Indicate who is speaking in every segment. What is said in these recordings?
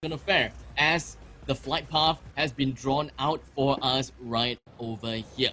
Speaker 1: gonna fare as the flight path has been drawn out for us right over here.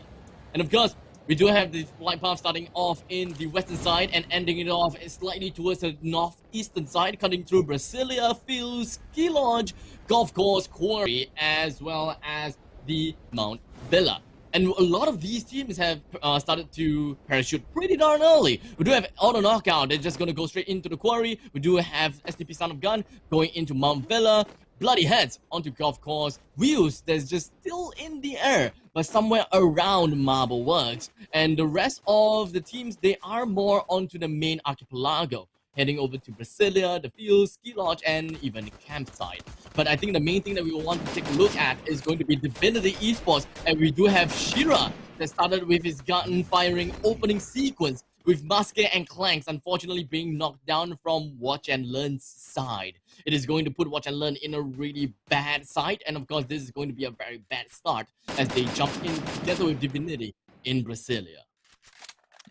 Speaker 1: And of course, we do have the flight path starting off in the western side and ending it off slightly towards the northeastern side, cutting through Brasilia, Fields, Ski Lodge, Golf Course, Quarry, as well as the Mount Villa. And a lot of these teams have started to parachute pretty darn early. We do have Auto Knockout, they're just going to go straight into the Quarry. We do have STP Son of Gun going into Mount Villa. Bloody Heads onto Golf Course. Wheels, there's just still in the air, but somewhere around Marble Works. And the rest of the teams, they are more onto the main archipelago, heading over to Brasilia, the Fields, Ski Lodge, and even the campsite. But I think the main thing that we will want to take a look at is going to be Divinity Esports, and we do have Shira that started with his gun firing opening sequence, with Musket and Clanks unfortunately being knocked down from Watch and Learn's side. It is going to put Watch and Learn in a really bad side, and of course this is going to be a very bad start as they jump in together with Divinity in Brasilia.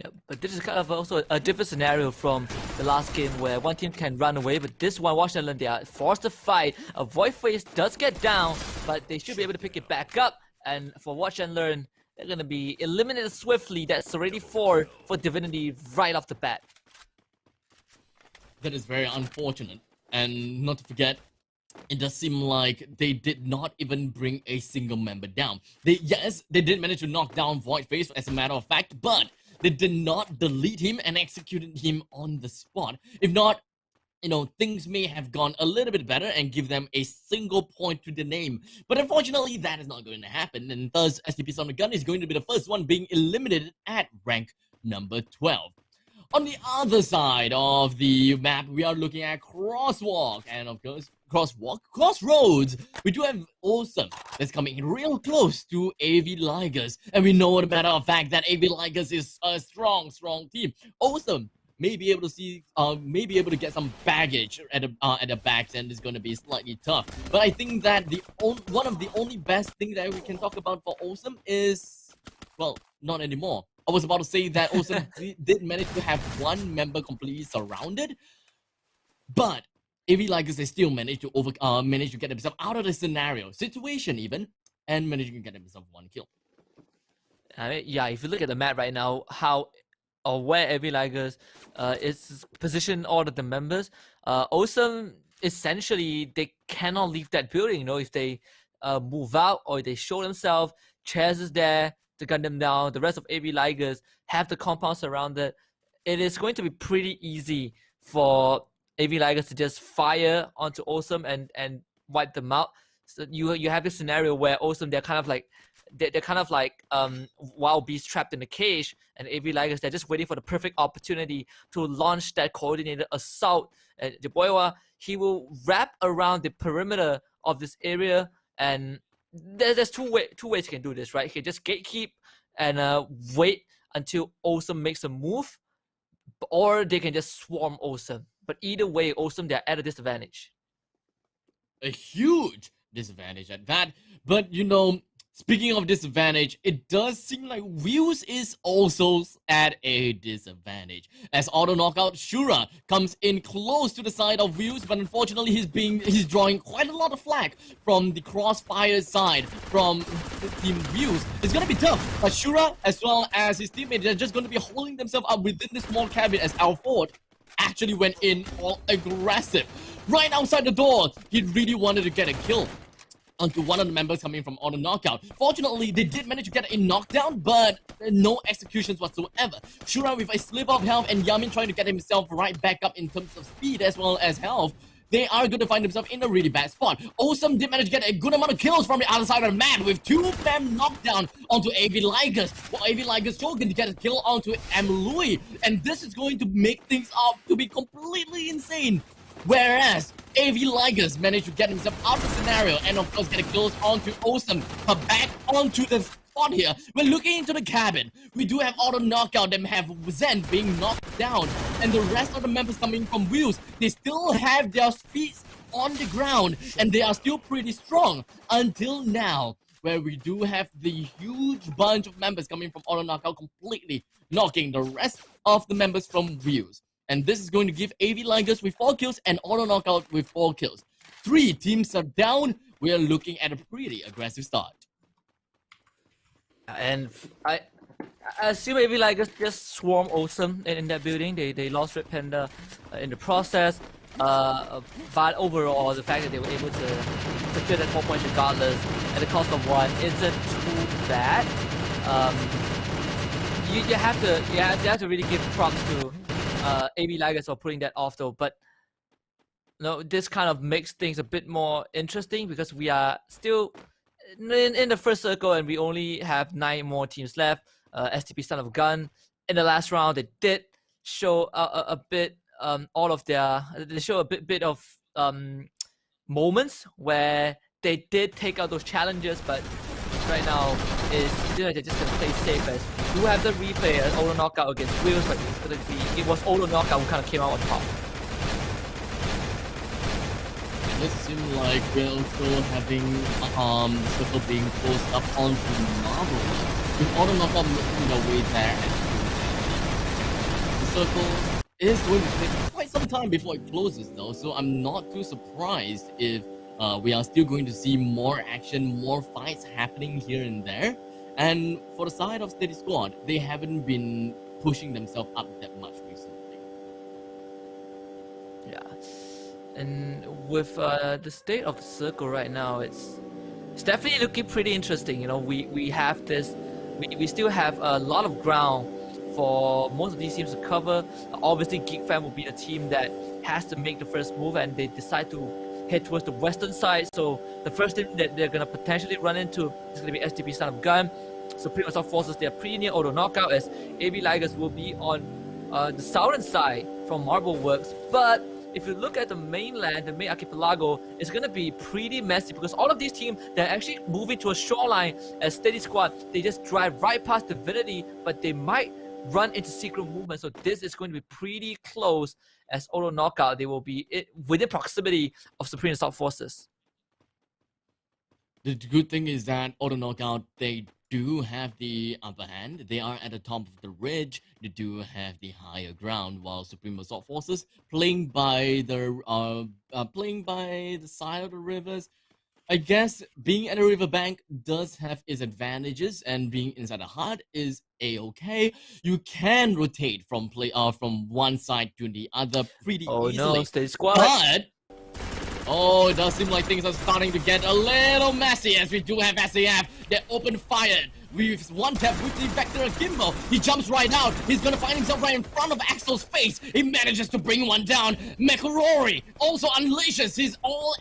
Speaker 2: Yeah, but this is kind of also a different scenario from the last game where one team can run away, but this one, Watch and Learn, they are forced to fight. A Void Face does get down, but they should be able to pick it back up. And for Watch and Learn, they're going to be eliminated swiftly. That's already 4 for Divinity right off the bat.
Speaker 1: That is very unfortunate. And not to forget, it does seem like they did not even bring a single member down. Yes, they did manage to knock down Void Face as a matter of fact, but they did not delete him and executed him on the spot. If not, things may have gone a little bit better and give them a single point to the name. But unfortunately, that is not going to happen. And thus, STP Son of Gun is going to be the first one being eliminated at rank number 12. On the other side of the map, we are looking at Crosswalk. And of course, Crossroads. We do have Awesome that's coming in real close to AV Ligers. And we know, as a matter of fact, that AV Ligers is a strong team. Awesome may be able to get some baggage at the back end is going to be slightly tough. But I think that one of the only best things that we can talk about for Awesome is, well, not anymore. I was about to say that Awesome did manage to have one member completely surrounded, but AV Ligers, they still managed to get themselves out of the situation even, and managed to get themselves one kill.
Speaker 2: Yeah, if you look at the map right now, how or where AV Ligers is positioned, all of the members, Awesome, essentially, they cannot leave that building. If they move out or they show themselves, Chairs is there to gun them down. The rest of AV Ligers have the compound surrounded. It is going to be pretty easy for AV Ligers to just fire onto Awesome and wipe them out. So you have this scenario where Awesome, they're kind of like wild beasts trapped in a cage, and AV Ligers, they're just waiting for the perfect opportunity to launch that coordinated assault. And Jeboiwa, he will wrap around the perimeter of this area, and there's two ways he can do this, right? He can just gatekeep and wait until Awesome makes a move, or they can just swarm Awesome. But either way, Awesome, they're at a disadvantage.
Speaker 1: A huge disadvantage at that. But speaking of disadvantage, it does seem like Wheels is also at a disadvantage. As Auto Knockout Shura comes in close to the side of Wheels, but unfortunately he's drawing quite a lot of flack from the crossfire side from Team Wheels. It's gonna be tough, but Shura as well as his teammates are just gonna be holding themselves up within this small cabin as Alford actually went in all aggressive. Right outside the door, he really wanted to get a kill onto one of the members coming from Auto Knockout. Fortunately, they did manage to get a knockdown, but no executions whatsoever. Shura with a slip of health and Yamin trying to get himself right back up in terms of speed as well as health. They are going to find themselves in a really bad spot. Awesome did manage to get a good amount of kills from the other side of the map with 2 of them knocked down onto AV Ligers. While AV Ligers still going to get a kill onto Louis. And this is going to make things up to be completely insane. Whereas AV Ligers managed to get himself out of the scenario and of course get a kills onto Awesome. But back onto the spot here, we're looking into the cabin. We do have Auto Knockout, them have Zen being knocked down, and the rest of the members coming from Wheels, they still have their speeds on the ground and they are still pretty strong until now, where we do have the huge bunch of members coming from Auto Knockout completely knocking the rest of the members from Wheels. And this is going to give AV Ligers with 4 kills and Auto Knockout with 4 kills. 3 teams are down. We are looking at a pretty aggressive start.
Speaker 2: And I assume maybe like just swarm awesome in that building. They lost Red Panda in the process. But overall, the fact that they were able to secure that 4 points regardless at the cost of 1 isn't too bad. You have to really give props to AB Ligers for putting that off though. But no, this kind of makes things a bit more interesting because we are still in the first circle and we only have 9 more teams left. STP Son of Gun in the last round, they did show a bit they show a bit of moments where they did take out those challenges, but right now is they're just gonna play safe as we do have the replay as Auto Knockout against Wheels, but it was Auto Knockout who kind of came out on top.
Speaker 1: It seems like we're also having circle being closed up onto Marvel with Auto Knockout making their way there. The circle is going to take quite some time before it closes though, so I'm not too surprised if we are still going to see more action, more fights happening here and there. And for the side of Steady Squad, they haven't been pushing themselves up that much recently.
Speaker 2: Yeah. And with the state of the circle right now, it's definitely looking pretty interesting. You know, we have this, we still have a lot of ground for most of these teams to cover. Obviously, Geek Fam will be the team that has to make the first move, and they decide to head towards the western side. So the first team that they're gonna potentially run into is gonna be STP Son of Gun. Supreme Assault Forces, they're pretty near Auto Knockout, as AB Ligers will be on the southern side from Marble Works. But if you look at the mainland, the main archipelago, it's going to be pretty messy because all of these teams, they're actually moving to a shoreline as Steady Squad. They just drive right past Divinity, but they might run into secret movement. So this is going to be pretty close as Auto Knockout. They will be within proximity of Supreme Assault Forces.
Speaker 1: The good thing is that Auto Knockout, they do have the upper hand. They are at the top of the ridge. They do have the higher ground, while Supreme Assault Forces playing by the side of the rivers. I guess being at a riverbank does have its advantages, and being inside the heart is a-okay. You can rotate from one side to the other pretty easily.
Speaker 2: Oh no, Steady Squad.
Speaker 1: But oh, it does seem like things are starting to get a little messy as we do have SAF that open fired. With one tap with the Vector Gimbal. He jumps right out. He's gonna find himself right in front of Axel's face. He manages to bring one down. Mekarori also unleashes his all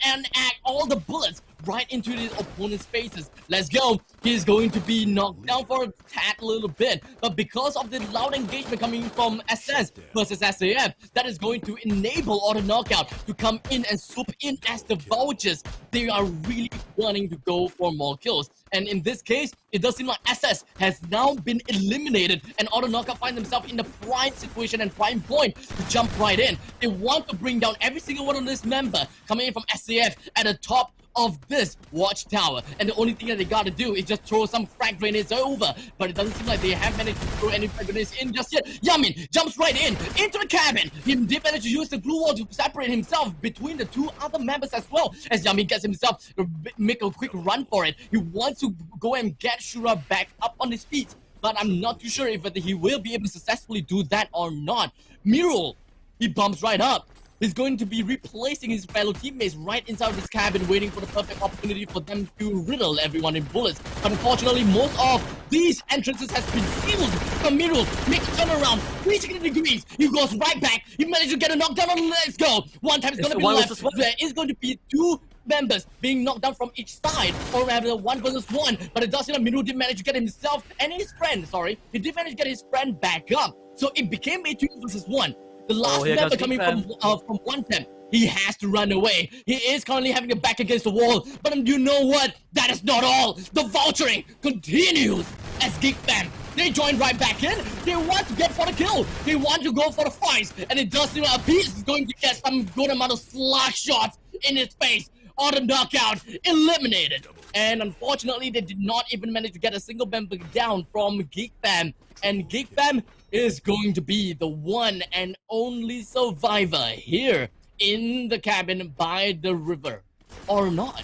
Speaker 1: the bullets right into his opponent's faces. Let's go. He's going to be knocked down for a tad little bit. But because of the loud engagement coming from SS versus SAF, that is going to enable Auto Knockout to come in and swoop in as the vultures. They are really wanting to go for more kills. And in this case, it does seem like SS has now been eliminated, and Auto Knockout find themselves in the prime situation and prime point to jump right in. They want to bring down every single one of this member coming in from SAF at the top of this watchtower, and the only thing that they gotta do is just throw some frag grenades over, but it doesn't seem like they have managed to throw any frag grenades in just yet. Yamin jumps right into the cabin. He did manage to use the glue wall to separate himself between the 2 other members as well, as Yamin gets himself to make a quick run for it. He wants to go and get Shura back up on his feet, but I'm not too sure if he will be able to successfully do that or not. Mirul, he bumps right up. He's going to be replacing his fellow teammates right inside of this cabin, waiting for the perfect opportunity for them to riddle everyone in bullets. But unfortunately, most of these entrances has been sealed. Mirul makes a turnaround, 360 degrees. He goes right back. He managed to get a knockdown on. Let's go. One time is going to be left. There is going to be 2 members being knocked down from each side, or rather 1 versus 1. But it does seem like Mirul did manage to get himself and his friend, he did manage to get his friend back up. So it became a 2 versus 1. The last member coming from 1 temp, he has to run away. He is currently having a back against the wall, but you know what? That is not all. The vulturing continues as Geek Fam. They join right back in. They want to get for the kill. They want to go for the fights, and it does seem like a piece is going to get some good amount of slash shots in his face. Auto Knockout eliminated. And unfortunately, they did not even manage to get a single member down from Geek Fam. And Geek Fam is going to be the one and only survivor here in the cabin by the river. or not.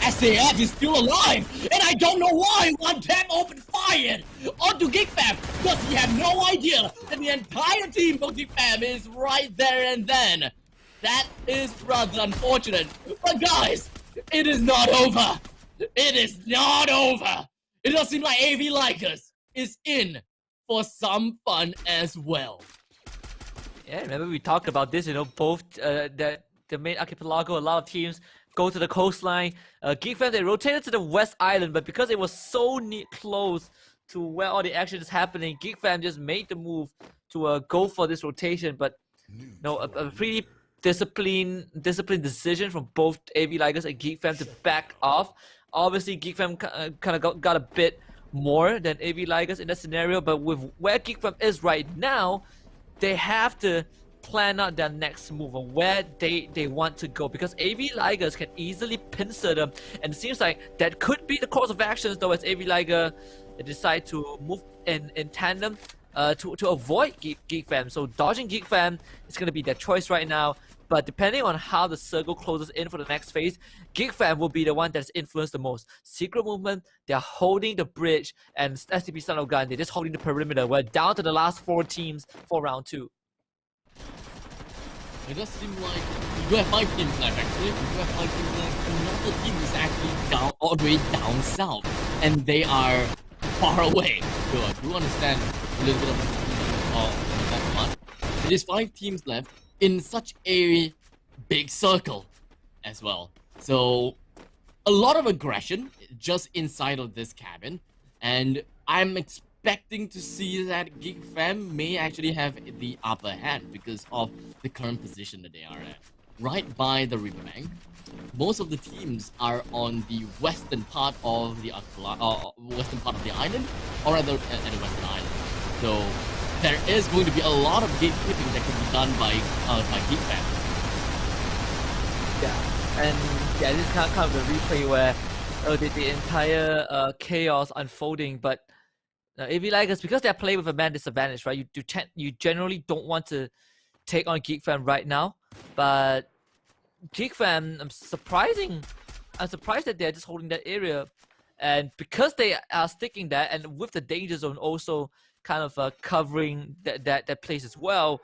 Speaker 1: SAF is still alive, and I don't know why One Tap opened fire onto GigFam, because he had no idea that the entire team of GigFam is right there and then. That is rather unfortunate, but guys, it is not over. It is not over. It does seem like AV Likers is in for some fun as well.
Speaker 2: Yeah, remember we talked about this, both the main archipelago, a lot of teams go to the coastline. GigFam, they rotated to the West Island, but because it was so close to where all the action is happening, GigFam just made the move to go for this rotation. But a pretty disciplined decision from both AV Ligers and GigFam to back off. Obviously, GigFam kind of got a bit more than AV Ligers in that scenario, but with where GigFam is right now, they have to plan out their next move on where they want to go, because AV Ligers can easily pincer them, and it seems like that could be the course of actions though, as AV Liger decide to move in tandem to avoid GigFam. So dodging GigFam is going to be their choice right now, but depending on how the circle closes in for the next phase, GigFam will be the one that's influenced the most. Secret movement, they're holding the bridge, and STP Son of Gun, they're just holding the perimeter. We're down to the last 4 teams for round 2.
Speaker 1: It does seem like you do have 5 teams left actually. You do have 5 teams left. Another team is actually down, all the way down south, and they are far away. So I do understand a little bit of that one. It is 5 teams left in such a big circle as well. So a lot of aggression just inside of this cabin, and I'm expecting to see that GigFam may actually have the upper hand because of the current position that they are at. Right by the riverbank, most of the teams are on the western part of the island, or rather at the western island. So there is going to be a lot of gatekeeping that can be done by GigFam.
Speaker 2: Yeah, and yeah, this is kind of the replay where the entire chaos unfolding, but AV Ligers, because they're playing with a man disadvantage, right? You generally don't want to take on GigFam right now, but GigFam, I'm surprised that they're just holding that area, and because they are sticking that, and with the danger zone also kind of covering that place as well,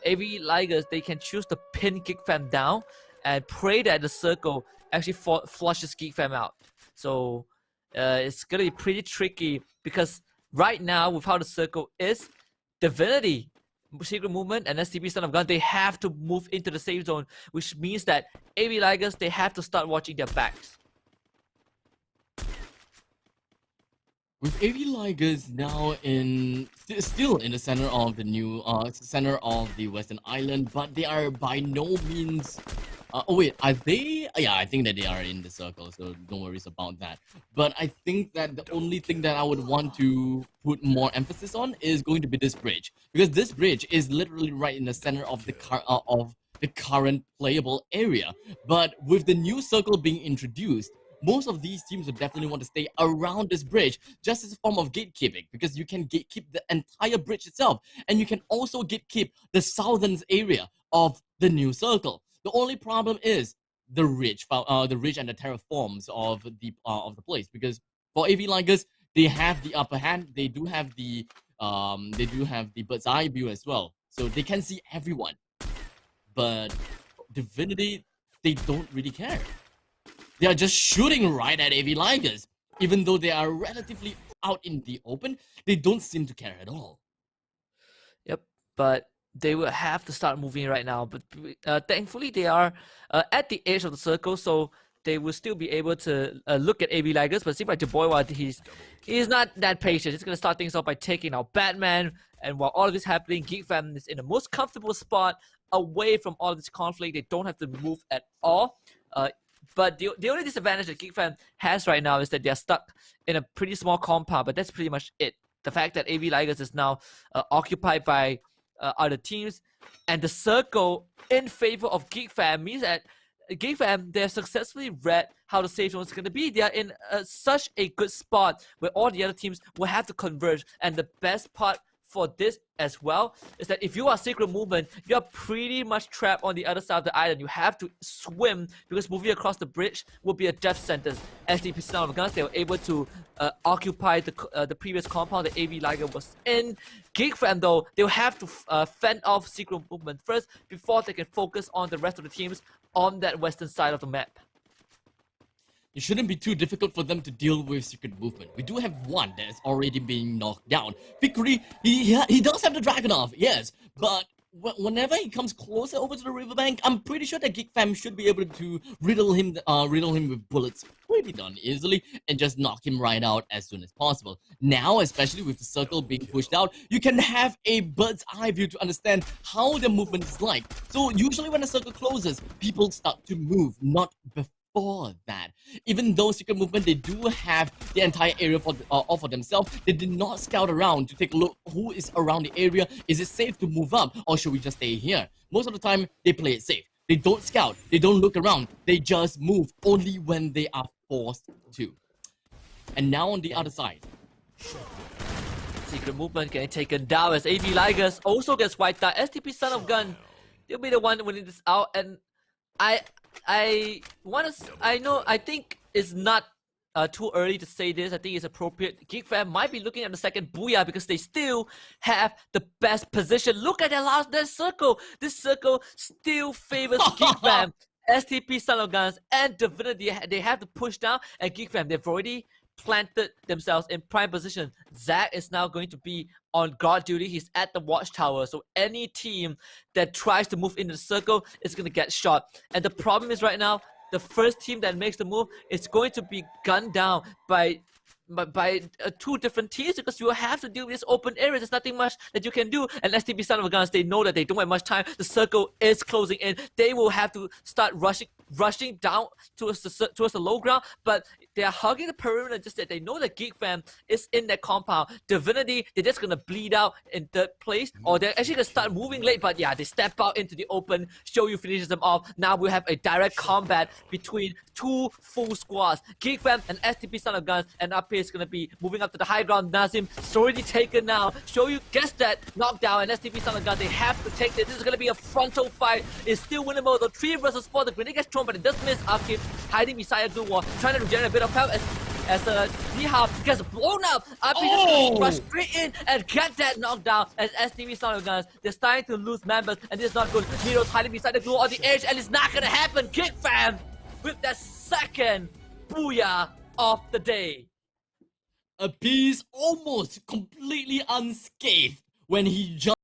Speaker 2: AV Ligers, they can choose to pin GigFam down and pray that the circle actually flushes GigFam out. So it's gonna be pretty tricky, because right now with how the circle is, Divinity, Secret Movement, and STP Son of Gun, they have to move into the safe zone, which means that AV Ligers, they have to start watching their backs.
Speaker 1: With AV Ligers now still in the center of the Western Island, but they are by no means. Oh wait, are they? Yeah, I think that they are in the circle, so no worries about that. But I think that the only thing that I would want to put more emphasis on is going to be this bridge, because this bridge is literally right in the center of the current playable area. But with the new circle being introduced, most of these teams would definitely want to stay around this bridge just as a form of gatekeeping, because you can gatekeep the entire bridge itself, and you can also gatekeep the southern area of the new circle. The only problem is the ridge and the terraforms of the place, because for AV Ligers, they have the upper hand. They do have the bird's eye view as well, so they can see everyone. But Divinity, they don't really care. They are just shooting right at AV Ligers. Even though they are relatively out in the open, they don't seem to care at all.
Speaker 2: Yep, but they will have to start moving right now. But thankfully, they are at the edge of the circle, so they will still be able to look at AV Ligers. But it seems like Jaboywa, he's not that patient. He's going to start things off by taking out Batman. And while all of this is happening, GigFam is in the most comfortable spot away from all of this conflict. They don't have to move at all. But the only disadvantage that GigFam has right now is that they're stuck in a pretty small compound, but that's pretty much it. The fact that AV Ligers is now occupied by other teams, and the circle in favor of GigFam means that GigFam, they have successfully read how the safe zone is going to be. They are in such a good spot where all the other teams will have to converge, and the best part for this as well is that if you are Secret Movement, you're pretty much trapped on the other side of the island. You have to swim because moving across the bridge will be a death sentence. As the Son of Guns, they were able to occupy the previous compound that AV Liger was in. Geek Fam though, they'll have to fend off Secret Movement first before they can focus on the rest of the teams on that western side of the map.
Speaker 1: It shouldn't be too difficult for them to deal with Secret Movement. We do have one that is already being knocked down. Victory, he does have the Dragunov, yes, but whenever he comes closer over to the riverbank, I'm pretty sure that Geek Fam should be able to riddle him with bullets pretty darn easily and just knock him right out as soon as possible. Now, especially with the circle being pushed out, you can have a bird's eye view to understand how the movement is like. So usually when a circle closes, people start to move, not before that. Even though Secret Movement, they do have the entire area all for themselves, they did not scout around to take a look who is around the area. Is it safe to move up or should we just stay here? Most of the time, they play it safe. They don't scout, they don't look around, they just move only when they are forced to. And now on the other side,
Speaker 2: Secret Movement getting taken down as AV Ligers also gets wiped out. STP Son of Gun, they'll be the one winning this out, and I think it's not too early to say this. I think it's appropriate. Geek Fam might be looking at the second Booyah because they still have the best position. Look at their circle. This circle still favors Geek Fam. STP Son of Guns and Divinity, they have to push down, and Geek Fam, they've already planted themselves in prime position. Zach is now going to be on guard duty. He's at the watchtower, so any team that tries to move into the circle is going to get shot. And the problem is right now, the first team that makes the move is going to be gunned down by two different teams because you have to deal with this open area. There's nothing much that you can do. And STB Son of Guns, they know that they don't have much time. The circle is closing in. They will have to start rushing down towards the low ground, but they are hugging the perimeter just that they know that Geek Fam is in that compound. Divinity, they're just gonna bleed out in third place, or they're actually gonna start moving late, but yeah, they step out into the open. Shoyu finishes them off. Now we have a direct combat between two full squads, Geek Fam and STP Son of Guns, and up here is gonna be moving up to the high ground. Nazim is already taken now. Shoyu gets that knockdown, and STP Son of Guns, they have to take this. This is gonna be a frontal fight. It's still winnable though. 3 versus 4. The grenade gets thrown, but it does miss. Akib hiding beside a good wall, trying to regenerate a bit of health as Nihao gets blown up. Akib just gonna rush straight in and get that knockdown as STV Son of Guns. They're starting to lose members, and this is not good. Nero's hiding beside the glue on the edge, and it's not gonna happen. Geek Fam with that second Booyah of the day.
Speaker 1: A piece almost completely unscathed when he jumped